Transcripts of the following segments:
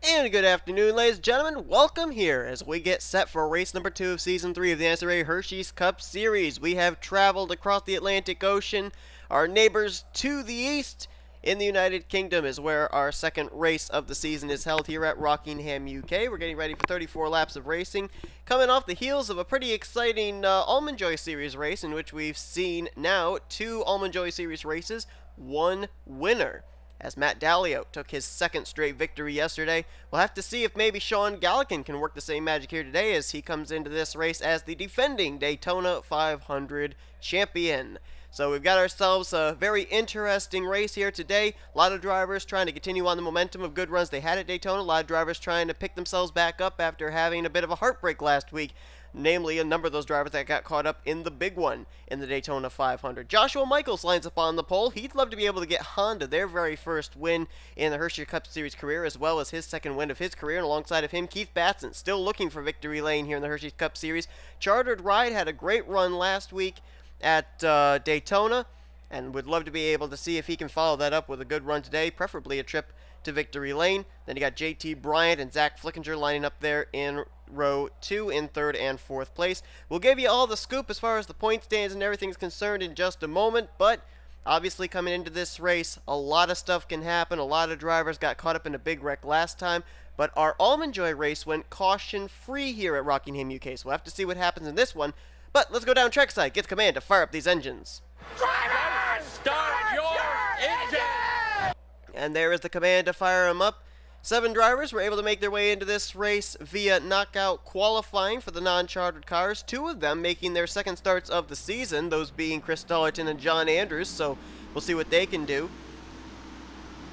And good afternoon, ladies and gentlemen. Welcome here as we get set for race number 2 of Season 3 of the NNSCRA Hersheys Cup Series. We have traveled across the Atlantic Ocean. Our neighbors to the east in the United Kingdom is where our second race of the season is held here at Rockingham, UK. We're getting ready for 34 laps of racing, coming off the heels of a pretty exciting Almond Joy Series race in which we've seen now 2 Almond Joy Series races, 1 winner, as Matt Dallio took his second straight victory yesterday. We'll have to see if maybe Sean Gallican can work the same magic here today as he comes into this race as the defending Daytona 500 champion. So we've got ourselves a very interesting race here today. A lot of drivers trying to continue on the momentum of good runs they had at Daytona. A lot of drivers trying to pick themselves back up after having a bit of a heartbreak last week. Namely, a number of those drivers that got caught up in the big one in the Daytona 500. Joshua Michaels lines up on the pole. He'd love to be able to get Honda their very first win in the Hershey Cup Series career, as well as his second win of his career. And alongside of him, Keith Batson, still looking for victory lane here in the Hershey Cup Series. Chartered Ride had a great run last week at Daytona, and would love to be able to see if he can follow that up with a good run today, preferably a trip to victory lane. Then you got JT Bryant and Zach Flickinger lining up there in row 2 in 3rd and 4th place. We'll give you all the scoop as far as the point stands and everything's concerned in just a moment, but obviously coming into this race, a lot of stuff can happen. A lot of drivers got caught up in a big wreck last time, but our Almond Joy race went caution-free here at Rockingham, UK, so we'll have to see what happens in this one. But let's go down trackside, get the command to fire up these engines. Drivers, start your engine! And there is the command to fire them up. 7 drivers were able to make their way into this race via knockout qualifying for the non-chartered cars. 2 of them making their second starts of the season, those being Chris Dollerton and John Andrews, so we'll see what they can do.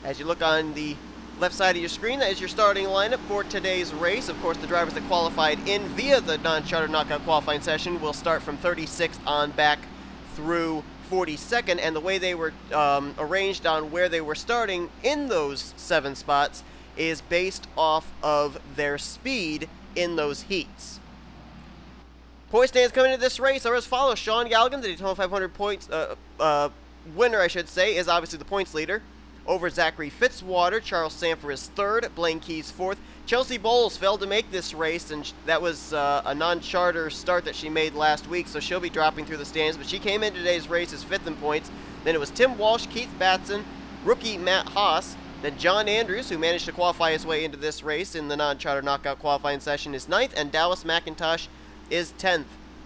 As you look on the left side of your screen, that is your starting lineup for today's race. Of course, the drivers that qualified in via the non-chartered knockout qualifying session will start from 36th on back through 42nd, and the way they were arranged on where they were starting in those 7 spots is based off of their speed in those heats. Point stands coming into this race are as follows. Sean Galligan, the Daytona 500 points winner, I should say, is obviously the points leader. Over Zachary Fitzwater, Charles Sanford is 3rd, Blaine Keys 4th. Chelsea Bowles failed to make this race, and that was a non-charter start that she made last week, so she'll be dropping through the stands, but she came in today's race as 5th in points. Then it was Tim Walsh, Keith Batson, rookie Matt Haas, then John Andrews, who managed to qualify his way into this race in the non-charter knockout qualifying session, is 9th, and Dallas McIntosh is 10th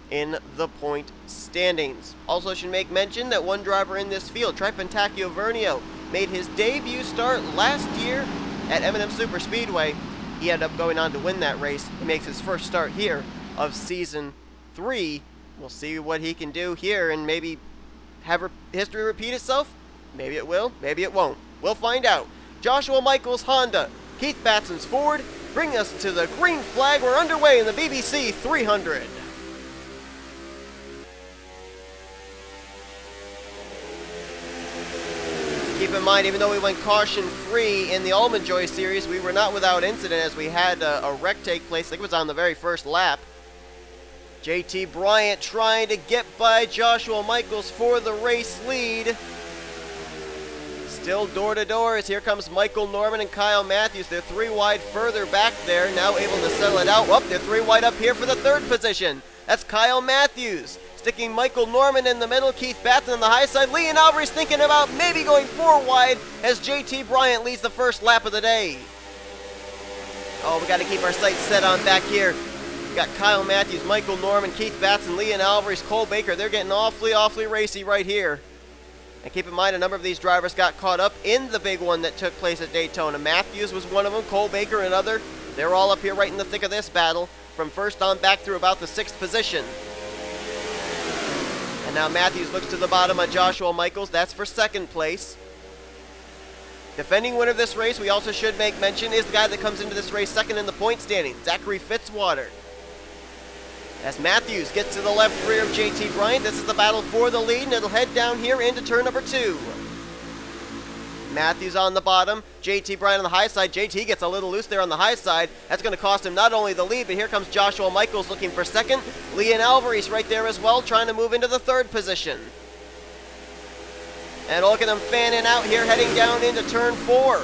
in the point standings. Also should make mention that one driver in this field, Tripentakio Vernio, made his debut start last year at M&M Super Speedway. He ended up going on to win that race. He makes his first start here of Season 3. We'll see what he can do here and maybe have history repeat itself. Maybe it will, maybe it won't. We'll find out. Joshua Michaels Honda, Keith Batson's Ford, bring us to the green flag. We're underway in the BBC 300. Keep in mind, even though we went caution-free in the Almond Joy Series, we were not without incident as we had a wreck take place. I think it was on the very first lap. JT Bryant trying to get by Joshua Michaels for the race lead. Still door-to-door as here comes Michael Norman and Kyle Matthews. They're 3 wide further back there, now able to settle it out. Oh, they're 3 wide up here for the 3rd position. That's Kyle Matthews. Sticking Michael Norman in the middle, Keith Batson on the high side. Leon Alvarez thinking about maybe going 4 wide as JT Bryant leads the first lap of the day. Oh, we got to keep our sights set on back here. We got Kyle Matthews, Michael Norman, Keith Batson, Leon Alvarez, Cole Baker. They're getting awfully racy right here. And keep in mind, a number of these drivers got caught up in the big one that took place at Daytona. Matthews was one of them, Cole Baker another. They're all up here right in the thick of this battle from first on back through about the 6th position. And now Matthews looks to the bottom of Joshua Michaels. That's for 2nd place. Defending winner of this race, we also should make mention, is the guy that comes into this race 2nd in the point standing, Zachary Fitzwater. As Matthews gets to the left rear of JT Bryant, this is the battle for the lead, and it'll head down here into turn number 2. Matthews on the bottom, JT Bryant on the high side. JT gets a little loose there on the high side. That's going to cost him not only the lead, but here comes Joshua Michaels looking for 2nd. Leon Alvarez right there as well, trying to move into the 3rd position. And look at them fanning out here, heading down into turn 4.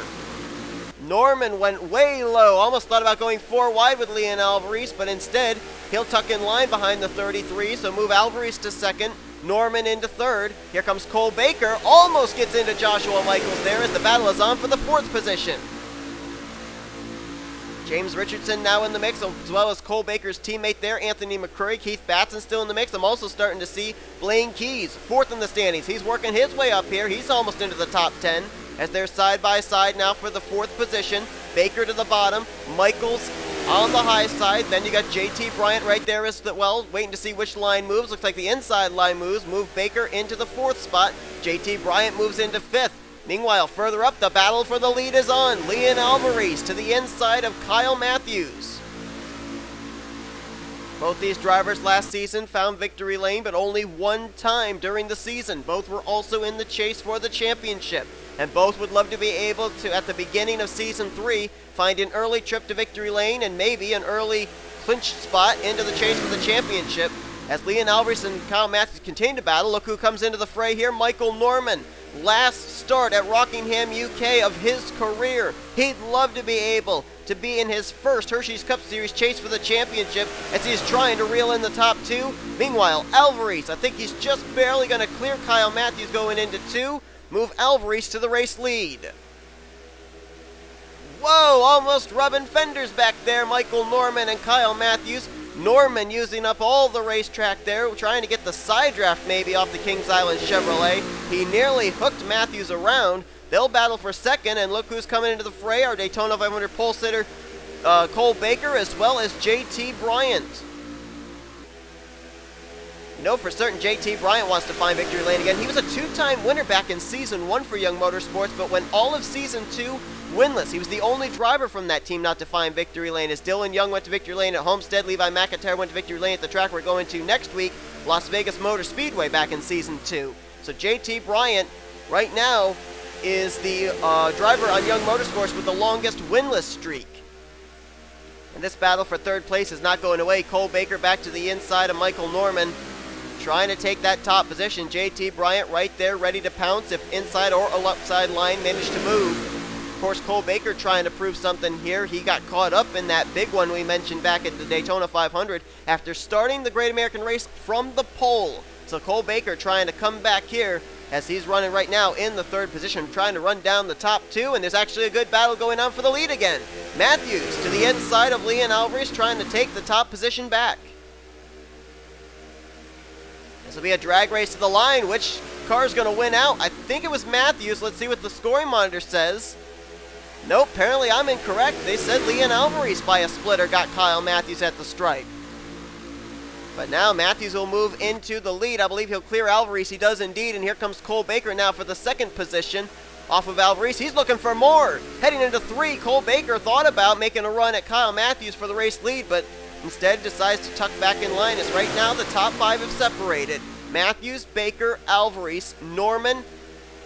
Norman went way low, almost thought about going 4 wide with Leon Alvarez, but instead he'll tuck in line behind the 33, so move Alvarez to second, Norman into third. Here comes Cole Baker, almost gets into Joshua Michaels there as the battle is on for the 4th position. James Richardson now in the mix, as well as Cole Baker's teammate there, Anthony McCurry. Keith Batson still in the mix. I'm also starting to see Blaine Keys, 4th in the standings. He's working his way up here. He's almost into the top 10 as they're side by side now for the 4th position. Baker to the bottom, Michaels on the high side. Then you got JT Bryant right there as well, waiting to see which line moves. Looks like the inside line moves. Move Baker into the 4th spot. JT Bryant moves into 5th. Meanwhile, further up, the battle for the lead is on. Leon Alvarez to the inside of Kyle Matthews. Both these drivers last season found victory lane, but only one time during the season. Both were also in the chase for the championship, and both would love to be able to, at the beginning of Season 3, find an early trip to victory lane and maybe an early clinch spot into the chase for the championship. As Leon Alvarez and Kyle Matthews continue to battle, look who comes into the fray here, Michael Norman. Last start at Rockingham, UK of his career. He'd love to be able to be in his first Hersheys Cup Series chase for the championship as he's trying to reel in the top 2. Meanwhile, Alvarez, I think he's just barely going to clear Kyle Matthews going into 2. Move Alvarez to the race lead. Whoa, almost rubbing fenders back there, Michael Norman and Kyle Matthews. Norman using up all the racetrack there, trying to get the side draft maybe off the Kings Island Chevrolet. He nearly hooked Matthews around. They'll battle for second, and look who's coming into the fray, our Daytona 500 pole sitter, Cole Baker, as well as JT Bryant. You know for certain JT Bryant wants to find victory lane again. He was a 2-time winner back in Season 1 for Young Motorsports, but went all of Season 2 winless. He was the only driver from that team not to find victory lane, as Dylan Young went to victory lane at Homestead, Levi McIntyre went to victory lane at the track we're going to next week, Las Vegas Motor Speedway back in Season 2. So JT Bryant right now is the driver on Young Motorsports with the longest winless streak. And this battle for 3rd place is not going away. Cole Baker back to the inside of Michael Norman, trying to take that top position. JT Bryant right there ready to pounce if inside or outside line managed to move. Of course, Cole Baker trying to prove something here. He got caught up in that big one we mentioned back at the Daytona 500 after starting the Great American Race from the pole. So Cole Baker trying to come back here as he's running right now in the 3rd position, trying to run down the top 2, and there's actually a good battle going on for the lead again. Matthews to the inside of Leon Alvarez, trying to take the top position back. This will be a drag race to the line. Which car is going to win out? I think it was Matthews. Let's see what the scoring monitor says. Nope, apparently I'm incorrect. They said Leon Alvarez by a splitter got Kyle Matthews at the stripe. But now Matthews will move into the lead. I believe he'll clear Alvarez. He does indeed. And here comes Cole Baker now for the 2nd position off of Alvarez. He's looking for more. Heading into 3, Cole Baker thought about making a run at Kyle Matthews for the race lead, but instead decides to tuck back in line, as right now the top 5 have separated. Matthews, Baker, Alvarez, Norman,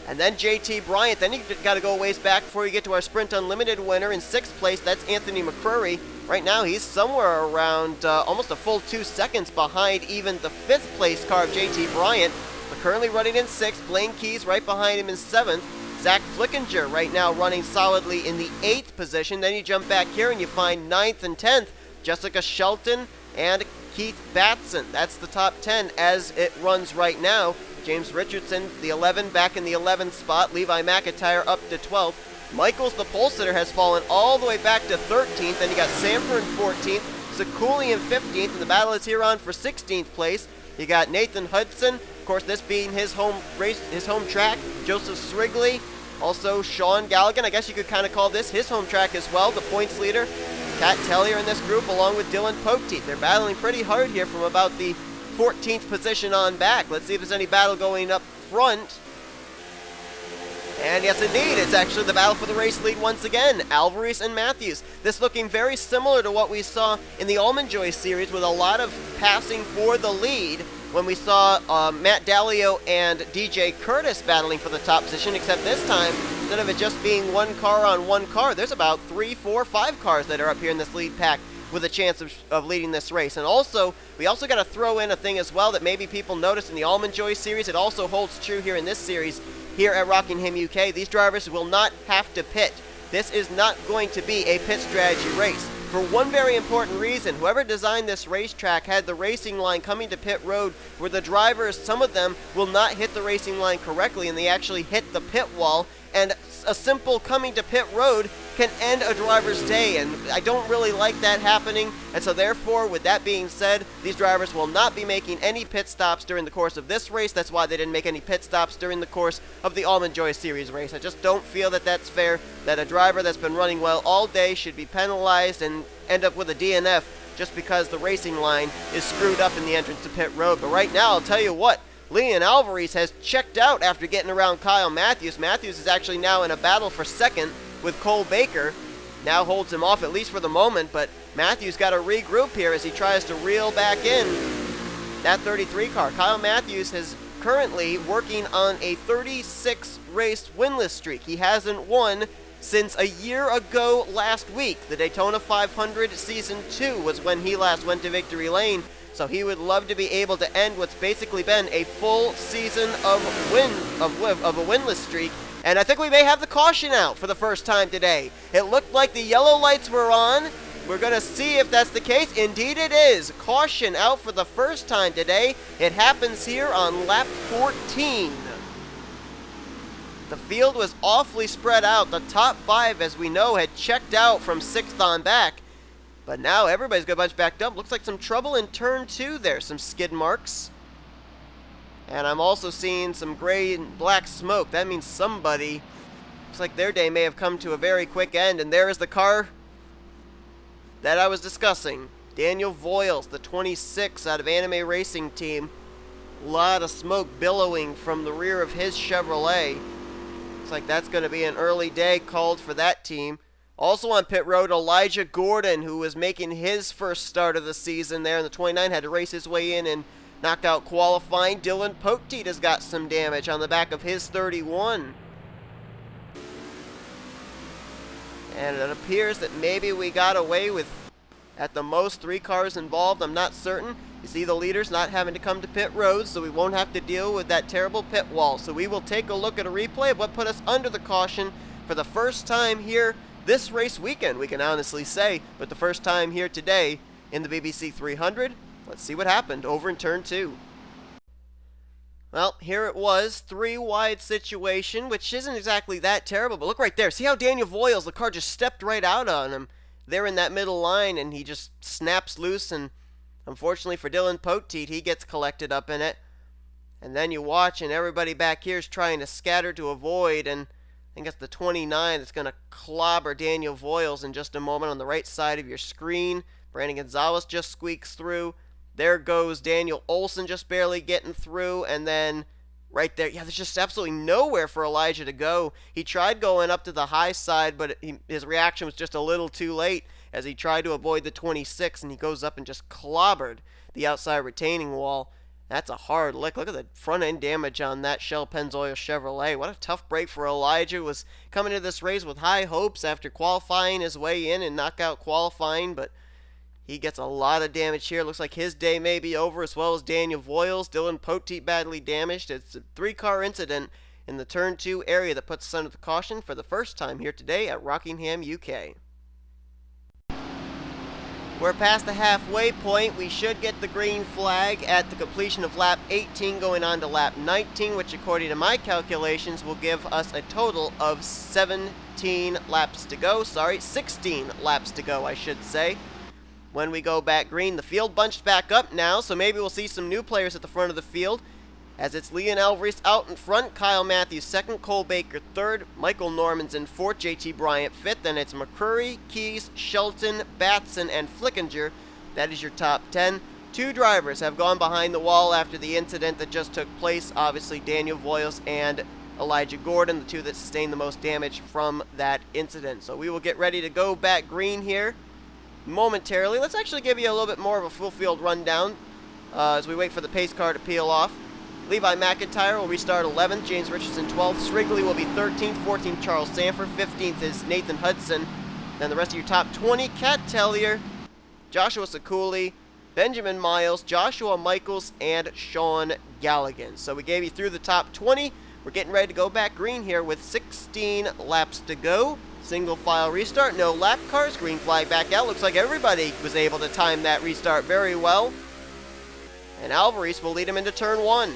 and then JT Bryant. Then you got to go a ways back before you get to our Sprint Unlimited winner in 6th place. That's Anthony McCurry. Right now he's somewhere around almost a full 2 seconds behind even the 5th place car of JT Bryant. But currently running in 6th. Blaine Keys right behind him in 7th. Zach Flickinger right now running solidly in the 8th position. Then you jump back here and you find 9th and 10th. Jessica Shelton and Keith Batson. That's the top 10 as it runs right now. James Richardson, the 11, back in the 11th spot. Levi McIntyre up to 12th. Michaels, the pole sitter, has fallen all the way back to 13th. Then you got Sanford in 14th. Zakuli in 15th. And the battle is here on for 16th place. You got Nathan Hudson. Of course, this being his home race, his home track. Joseph Srigley. Also Sean Galligan. I guess you could kind of call this his home track as well. The points leader. Kat Tellier in this group along with Dylan Poteet. They're battling pretty hard here from about the 14th position on back. Let's see if there's any battle going up front. And yes, indeed, it's actually the battle for the race lead once again. Alvarez and Matthews. This looking very similar to what we saw in the Almond Joy series, with a lot of passing for the lead when we saw Matt Dallio and DJ Curtis battling for the top position, except this time, instead of it just being one car on one car, there's about 3, 4, 5 cars that are up here in this lead pack with a chance of leading this race. And also, we also got to throw in a thing as well that maybe people noticed in the Almond Joy series. It also holds true here in this series, here at Rockingham, UK. These drivers will not have to pit. this is not going to be a pit strategy race. For one very important reason, whoever designed this racetrack had the racing line coming to pit road where the drivers, some of them, will not hit the racing line correctly and they actually hit the pit wall, and a simple coming to pit road can end a driver's day, and I don't really like that happening. And so therefore, with that being said, these drivers will not be making any pit stops during the course of this race. That's why they didn't make any pit stops during the course of the Almond Joy Series race. I just don't feel that that's fair, that a driver that's been running well all day should be penalized and end up with a DNF just because the racing line is screwed up in the entrance to pit road. But right now, I'll tell you what, Leon Alvarez has checked out after getting around Kyle Matthews. Matthews is actually now in a battle for second with Cole Baker. Now holds him off, at least for the moment, but Matthews got to regroup here as he tries to reel back in that 33 car. Kyle Matthews is currently working on a 36 race winless streak. He hasn't won since a year ago last week. The Daytona 500 Season 2 was when he last went to victory lane. So he would love to be able to end what's basically been a full season of a winless streak. And I think we may have the caution out for the first time today. It looked like the yellow lights were on. We're going to see if that's the case. Indeed it is. Caution out for the first time today. It happens here on lap 14. The field was awfully spread out. The top 5, as we know, had checked out from 6th on back. But now everybody's got a bunch backed up. Looks like some trouble in turn 2 there. Some skid marks. And I'm also seeing some gray and black smoke. That means somebody, looks like their day may have come to a very quick end. And there is the car that I was discussing. Daniel Voiles, the 26 out of Anime Racing Team. A lot of smoke billowing from the rear of his Chevrolet. Looks like that's going to be an early day called for that team. Also on pit road, Elijah Gordon, who was making his first start of the season there in the 29, had to race his way in and knock out qualifying. Dylan Poteet has got some damage on the back of his 31. And it appears that maybe we got away with, at the most, 3 cars involved. I'm not certain. You see the leaders not having to come to pit road, so we won't have to deal with that terrible pit wall. So we will take a look at a replay of what put us under the caution for the first time here this race weekend, we can honestly say, but the first time here today in the BBC 300. Let's see what happened over in turn 2. Well, here it was, 3 wide situation, which isn't exactly that terrible, but look right there. See how Daniel Voiles, the car just stepped right out on him. They're in that middle line, and he just snaps loose, and unfortunately for Dylan Poteet, he gets collected up in it. And then you watch, and everybody back here is trying to scatter to avoid, and I think it's the 29 that's going to clobber Daniel Voiles in just a moment on the right side of your screen. Brandon Gonzalez just squeaks through. There goes Daniel Olson just barely getting through. And then right there, yeah, there's just absolutely nowhere for Elijah to go. He tried going up to the high side, but his reaction was just a little too late as he tried to avoid the 26, and he goes up and just clobbered the outside retaining wall. That's a hard lick. Look at the front-end damage on that Shell Pennzoil Chevrolet. What a tough break for Elijah. Was coming to this race with high hopes after qualifying his way in and knockout qualifying, but he gets a lot of damage here. Looks like his day may be over, as well as Daniel Voiles. Dylan Poteet badly damaged. It's a 3-car incident in the Turn 2 area that puts us under the caution for the first time here today at Rockingham, UK. We're past the halfway point. We should get the green flag at the completion of lap 18 going on to lap 19, which according to my calculations will give us a total of 16 laps to go, I should say. When we go back green, the field bunched back up now, so maybe we'll see some new players at the front of the field. As it's Leon Alvarez out in front, Kyle Matthews second, Cole Baker third, Michael Norman's in fourth, JT Bryant fifth, then it's McCurry, Keys, Shelton, Batson, and Flickinger. That is your top 10. 2 drivers have gone behind the wall after the incident that just took place. Obviously, Daniel Voiles and Elijah Gordon, the 2 that sustained the most damage from that incident. So we will get ready to go back green here momentarily. Let's actually give you a little bit more of a full field rundown as we wait for the pace car to peel off. Levi McIntyre will restart 11th, James Richardson 12th, Shrigley will be 13th, 14th Charles Sanford, 15th is Nathan Hudson. Then the rest of your top 20, Kat Tellier, Joshua Sekuli, Benjamin Miles, Joshua Michaels, and Sean Galligan. So we gave you through the top 20. We're getting ready to go back green here with 16 laps to go. Single file restart, no lap cars, green flag back out. Looks like everybody was able to time that restart very well. And Alvarez will lead him into turn 1.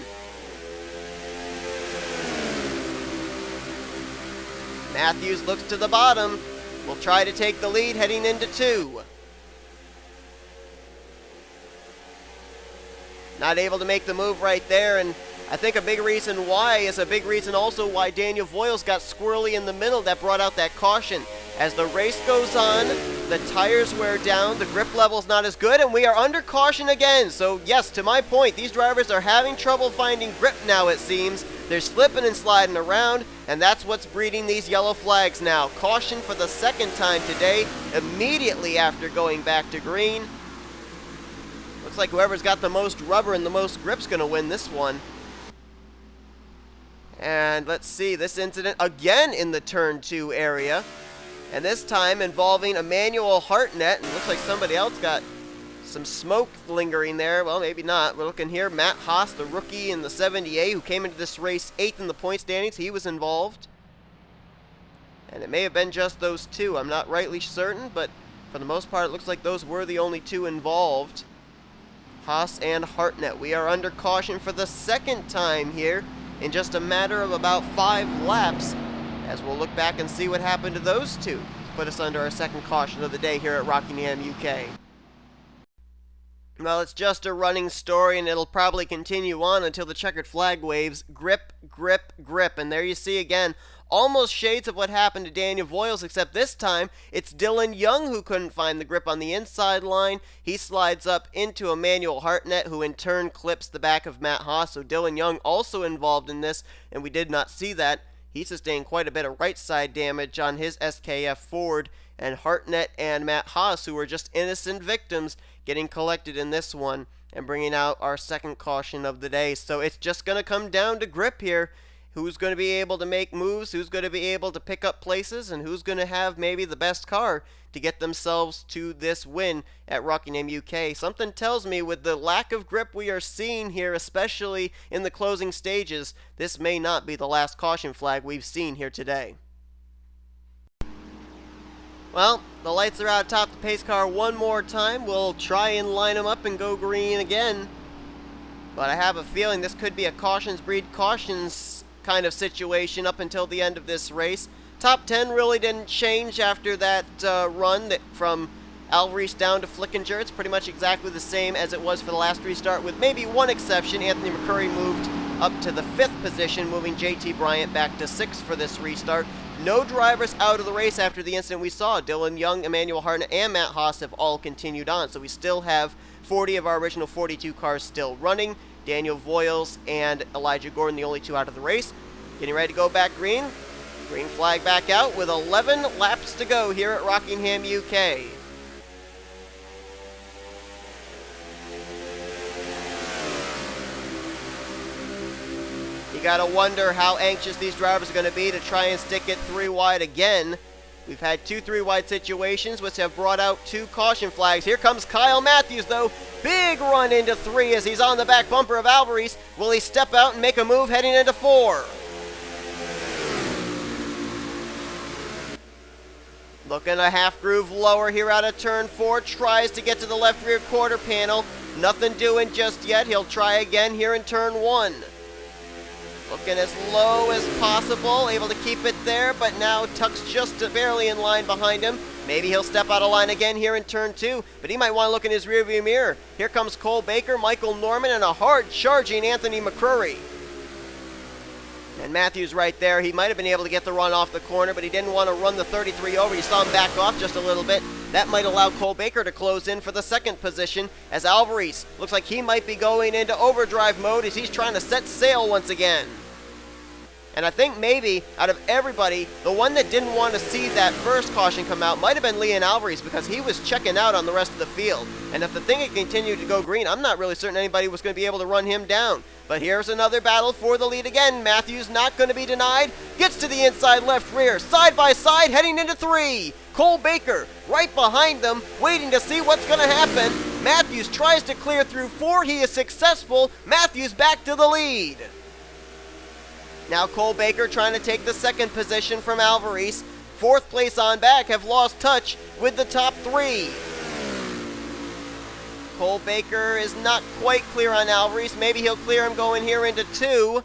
Matthews looks to the bottom. Will try to take the lead heading into 2. Not able to make the move right there, and I think a big reason why is a big reason also why Daniel Voiles got squirrely in the middle. That brought out that caution. As the race goes on, the tires wear down, the grip level's not as good, and we are under caution again. So yes, to my point, these drivers are having trouble finding grip now, it seems. They're slipping and sliding around, and that's what's breeding these yellow flags now. Caution for the second time today, immediately after going back to green. Looks like whoever's got the most rubber and the most grip's going to win this one. And let's see, this incident again in the turn 2 area. And this time involving Emmanuel Hartnett. And looks like somebody else got some smoke lingering there. Well, maybe not. We're looking here. Matt Haas, the rookie in the 70A, who came into this race 8th in the point standings. He was involved. And it may have been just those two. I'm not rightly certain, but for the most part, it looks like those were the only two involved. Haas and Hartnett. We are under caution for the second time here in just a matter of about 5 laps, as we'll look back and see what happened to those two. Put us under our second caution of the day here at Rockingham, UK. Well, it's just a running story, and it'll probably continue on until the checkered flag waves. Grip, grip, grip. And there you see again, almost shades of what happened to Daniel Voiles, except this time it's Dylan Young who couldn't find the grip on the inside line. He slides up into Emmanuel Hartnett, who in turn clips the back of Matt Haas. So Dylan Young also involved in this, and we did not see that. He sustained quite a bit of right side damage on his SKF Ford, and Hartnett and Matt Haas, who were just innocent victims, getting collected in this one and bringing out our second caution of the day. So it's just going to come down to grip here. Who's going to be able to make moves, who's going to be able to pick up places, and who's going to have maybe the best car to get themselves to this win at Rockingham, UK. Something tells me with the lack of grip we are seeing here, especially in the closing stages, this may not be the last caution flag we've seen here today. Well, the lights are out atop the pace car one more time. We'll try and line them up and go green again. But I have a feeling this could be a cautions breed cautions kind of situation up until the end of this race. Top 10 really didn't change after that run from Alvarez down to Flickinger. It's pretty much exactly the same as it was for the last restart, with maybe one exception. Anthony McCurry moved up to the 5th position, moving JT Bryant back to 6th for this restart. No drivers out of the race after the incident we saw. Dylan Young, Emmanuel Hartnett, and Matt Haas have all continued on, so we still have 40 of our original 42 cars still running. Daniel Voiles and Elijah Gordon, the only two out of the race. Getting ready to go back green. Green flag back out with 11 laps to go here at Rockingham, UK. You gotta wonder how anxious these drivers are going to be to try and stick it 3 wide again. We've had 2 3-wide situations which have brought out 2 caution flags. Here comes Kyle Matthews though. Big run into 3 as he's on the back bumper of Alvarez. Will he step out and make a move heading into 4? Looking a half groove lower here out of turn 4. Tries to get to the left rear quarter panel. Nothing doing just yet. He'll try again here in turn 1. Looking as low as possible, able to keep it there, but now tucks just barely in line behind him. Maybe he'll step out of line again here in turn 2, but he might want to look in his rearview mirror. Here comes Cole Baker, Michael Norman, and a hard-charging Anthony McCurry. And Matthews right there. He might have been able to get the run off the corner, but he didn't want to run the 33 over. You saw him back off just a little bit. That might allow Cole Baker to close in for the second position, as Alvarez looks like he might be going into overdrive mode as he's trying to set sail once again. And I think maybe, out of everybody, the one that didn't want to see that first caution come out might have been Leon Alvarez, because he was checking out on the rest of the field. And if the thing had continued to go green, I'm not really certain anybody was going to be able to run him down. But here's another battle for the lead again. Matthews not going to be denied. Gets to the inside left rear. Side by side, heading into 3. Cole Baker right behind them, waiting to see what's going to happen. Matthews tries to clear through 4. He is successful. Matthews back to the lead. Now Cole Baker trying to take the second position from Alvarez. Fourth place on back have lost touch with the top three. Cole Baker is not quite clear on Alvarez. Maybe he'll clear him going here into 2.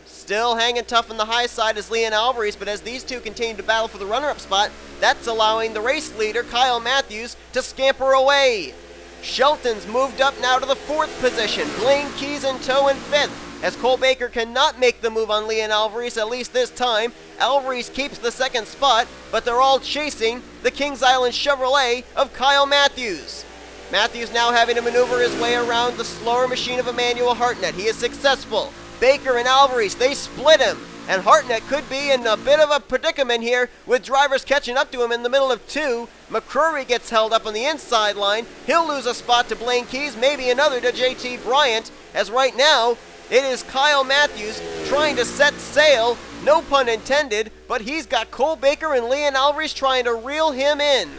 Still hanging tough on the high side is Leon Alvarez, but as these two continue to battle for the runner-up spot, that's allowing the race leader, Kyle Matthews, to scamper away. Shelton's moved up now to the 4th position. Blaine Keys in tow in 5th. As Cole Baker cannot make the move on Leon Alvarez, at least this time. Alvarez keeps the 2nd spot, but they're all chasing the Kings Island Chevrolet of Kyle Matthews. Matthews now having to maneuver his way around the slower machine of Emmanuel Hartnett. He is successful. Baker and Alvarez, they split him, and Hartnett could be in a bit of a predicament here with drivers catching up to him in the middle of 2. McCrory gets held up on the inside line. He'll lose a spot to Blaine Keys, maybe another to JT Bryant, as right now it is Kyle Matthews trying to set sail, no pun intended, but he's got Cole Baker and Leon Alvarez trying to reel him in.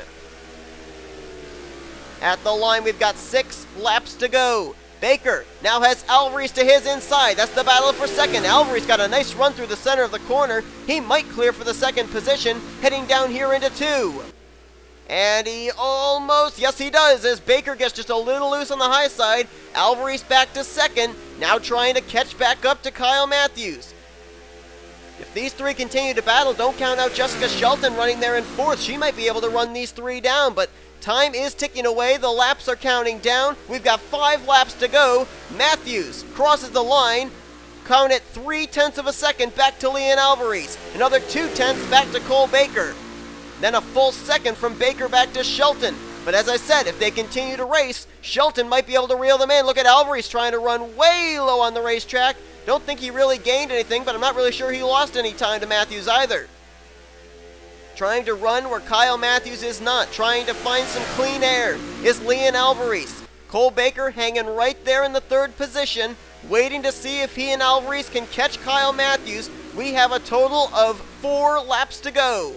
At the line, we've got 6 laps to go. Baker now has Alvarez to his inside. That's the battle for 2nd. Alvarez got a nice run through the center of the corner. He might clear for the 2nd position, heading down here into 2. And he almost, yes he does, as Baker gets just a little loose on the high side. Alvarez back to 2nd, now trying to catch back up to Kyle Matthews. If these 3 continue to battle, don't count out Jessica Shelton running there in 4th. She might be able to run these 3 down, but time is ticking away. The laps are counting down. We've got 5 laps to go. Matthews crosses the line. Count it 0.3 of a second back to Leon Alvarez. Another 0.2 back to Cole Baker. Then a full 2nd from Baker back to Shelton. But as I said, if they continue to race, Shelton might be able to reel them in. Look at Alvarez trying to run way low on the racetrack. Don't think he really gained anything, but I'm not really sure he lost any time to Matthews either. Trying to run where Kyle Matthews is not. Trying to find some clean air is Leon Alvarez. Cole Baker hanging right there in the 3rd position, waiting to see if he and Alvarez can catch Kyle Matthews. We have a total of 4 laps to go.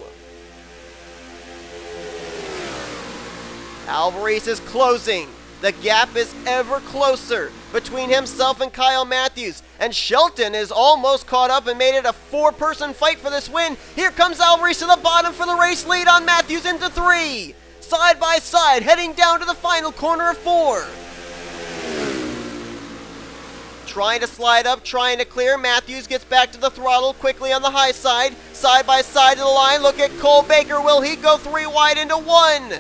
Alvarez is closing. The gap is ever closer between himself and Kyle Matthews. And Shelton is almost caught up and made it a 4-person fight for this win. Here comes Alvarez to the bottom for the race lead on Matthews into 3. Side by side, heading down to the final corner of 4. Trying to slide up, trying to clear. Matthews gets back to the throttle quickly on the high side. Side by side to the line. Look at Cole Baker. Will he go 3 wide into 1?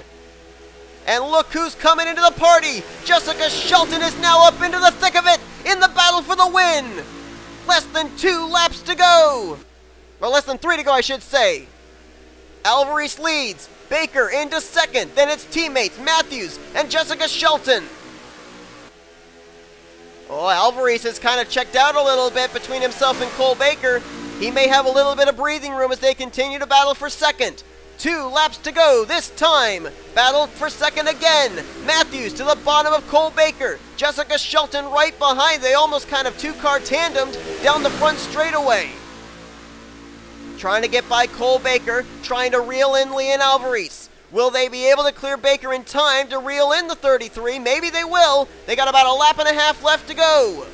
And look who's coming into the party. Jessica Shelton is now up into the thick of it in the battle for the win. Less than 2 laps to go. Or less than 3 to go, I should say. Alvarez leads. Baker into 2nd. Then it's teammates Matthews and Jessica Shelton. Oh, Alvarez has kind of checked out a little bit between himself and Cole Baker. He may have a little bit of breathing room as they continue to battle for 2nd. 2 laps to go this time. Battled for 2nd again. Matthews to the bottom of Cole Baker. Jessica Shelton right behind. They almost kind of 2-car tandemed down the front straightaway. Trying to get by Cole Baker. Trying to reel in Leon Alvarez. Will they be able to clear Baker in time to reel in the 33? Maybe they will. They got about a lap and a half left to go.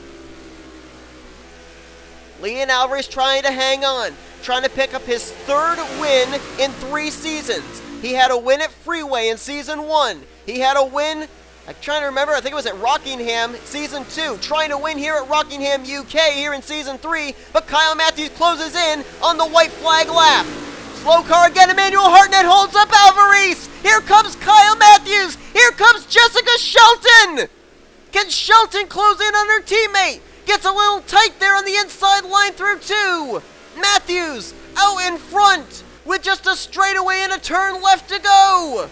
Leon Alvarez trying to hang on. Trying to pick up his 3rd win in 3 seasons. He had a win at Freeway in Season 1. He had a win, I'm trying to remember, I think it was at Rockingham Season 2. Trying to win here at Rockingham, UK here in Season 3. But Kyle Matthews closes in on the white flag lap. Slow car again, Emmanuel Hartnett holds up Alvarez. Here comes Kyle Matthews. Here comes Jessica Shelton. Can Shelton close in on her teammate? Gets a little tight there on the inside line through 2. Matthews out in front with just a straightaway and a turn left to go.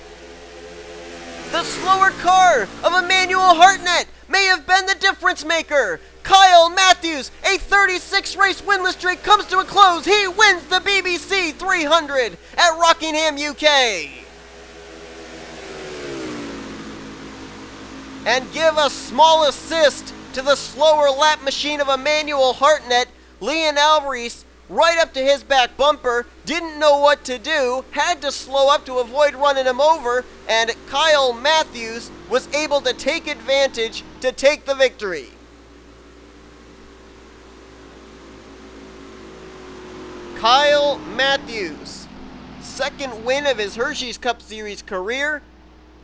The slower car of Emmanuel Hartnett may have been the difference maker. Kyle Matthews, a 36-race winless streak comes to a close. He wins the BBC 300 at Rockingham, UK. And give a small assist to the slower lap machine of Emmanuel Hartnett. Leon Alvarez right up to his back bumper, didn't know what to do, had to slow up to avoid running him over, and Kyle Matthews was able to take advantage to take the victory. Kyle Matthews. Second win of his Hersheys Cup Series career,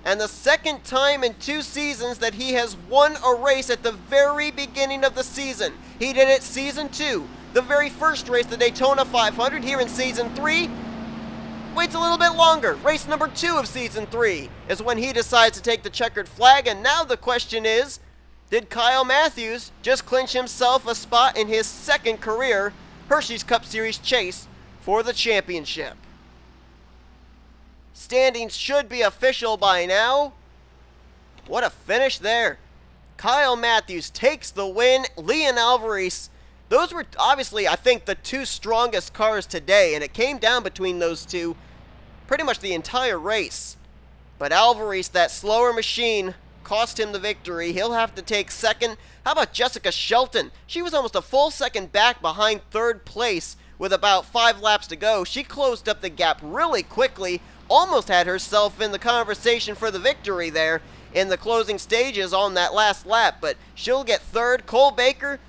and the second time in 2 seasons that he has won a race at the very beginning of the season. He did it season 2, the very first race, the Daytona 500. Here in season 3, waits a little bit longer. Race number 2 of season 3 is when he decides to take the checkered flag, and now the question is, did Kyle Matthews just clinch himself a spot in his second career Hersheys Cup Series chase for the championship? Standings should be official by now. What a finish there. Kyle Matthews takes the win. Leon Alvarez, those were obviously, I think, the 2 strongest cars today, and it came down between those two pretty much the entire race. But Alvarez, that slower machine, cost him the victory. He'll have to take second. How about Jessica Shelton? She was almost a full second back behind third place with about 5 laps to go. She closed up the gap really quickly, almost had herself in the conversation for the victory there in the closing stages on that last lap, but she'll get third. Cole Baker,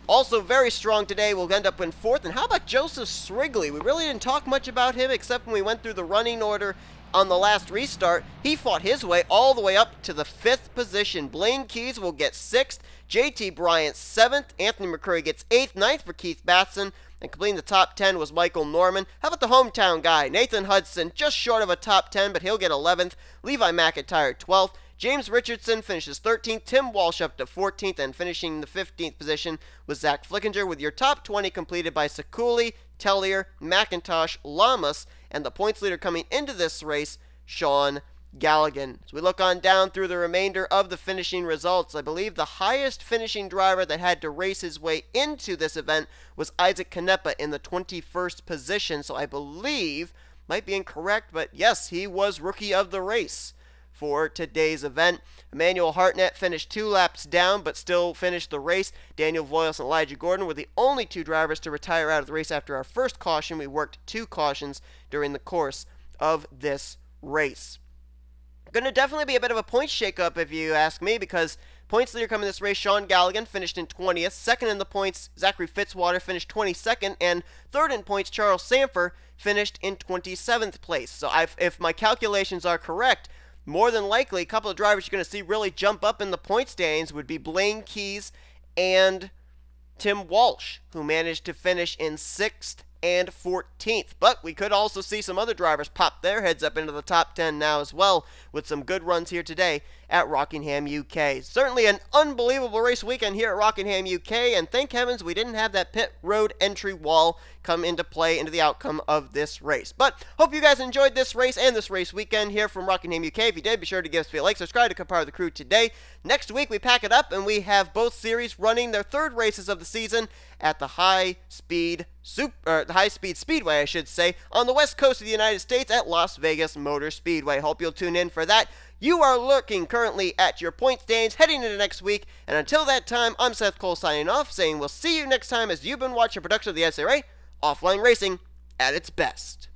also very strong today, will end up in fourth. And how about Joseph Srigley? We really didn't talk much about him except when we went through the running order on the last restart. He fought his way all the way up to the 5th position. Blaine Keys will get 6th, JT Bryant 7th, Anthony McCurry gets 8th, 9th for Keith Batson, and completing the top 10 was Michael Norman. How about the hometown guy, Nathan Hudson, just short of a top 10, but he'll get 11th. Levi McIntyre 12th. James Richardson finishes 13th. Tim Walsh up to 14th, and finishing the 15th position was Zach Flickinger, with your top 20 completed by Sekuli, Tellier, McIntosh, Lamas, and the points leader coming into this race, Sean Galligan. As we look on down through the remainder of the finishing results, I believe the highest finishing driver that had to race his way into this event was Isaac Canepa in the 21st position, so I believe, might be incorrect, but yes, he was rookie of the race for today's event. Emmanuel Hartnett finished 2 laps down, but still finished the race. Daniel Voyles and Elijah Gordon were the only 2 drivers to retire out of the race after our first caution. We worked 2 cautions during the course of this race. Going to definitely be a bit of a points shakeup if you ask me, because points leader coming this race, Sean Galligan, finished in 20th. Second in the points, Zachary Fitzwater finished 22nd, and third in points, Charles Sanford finished in 27th place. So if my calculations are correct, more than likely, a couple of drivers you're going to see really jump up in the point standings would be Blaine Keys and Tim Walsh, who managed to finish in 6th and 14th. But we could also see some other drivers pop their heads up into the top 10 now as well, with some good runs here today at Rockingham, UK. Certainly an unbelievable race weekend here at Rockingham, UK, and thank heavens we didn't have that pit road entry wall come into play into the outcome of this race. But hope you guys enjoyed this race and this race weekend here from Rockingham, UK. If you did, be sure to give us a like, subscribe to become part of the crew today. Next week we pack it up and we have both series running their 3rd races of the season at the high speed speedway, I should say, on the west coast of the United States at Las Vegas Motor Speedway. Hope you'll tune in for that. You are looking currently at your point standings heading into next week, and until that time, I'm Seth Cole signing off, saying we'll see you next time as you've been watching a production of the NNSCRA Offline Racing at its best.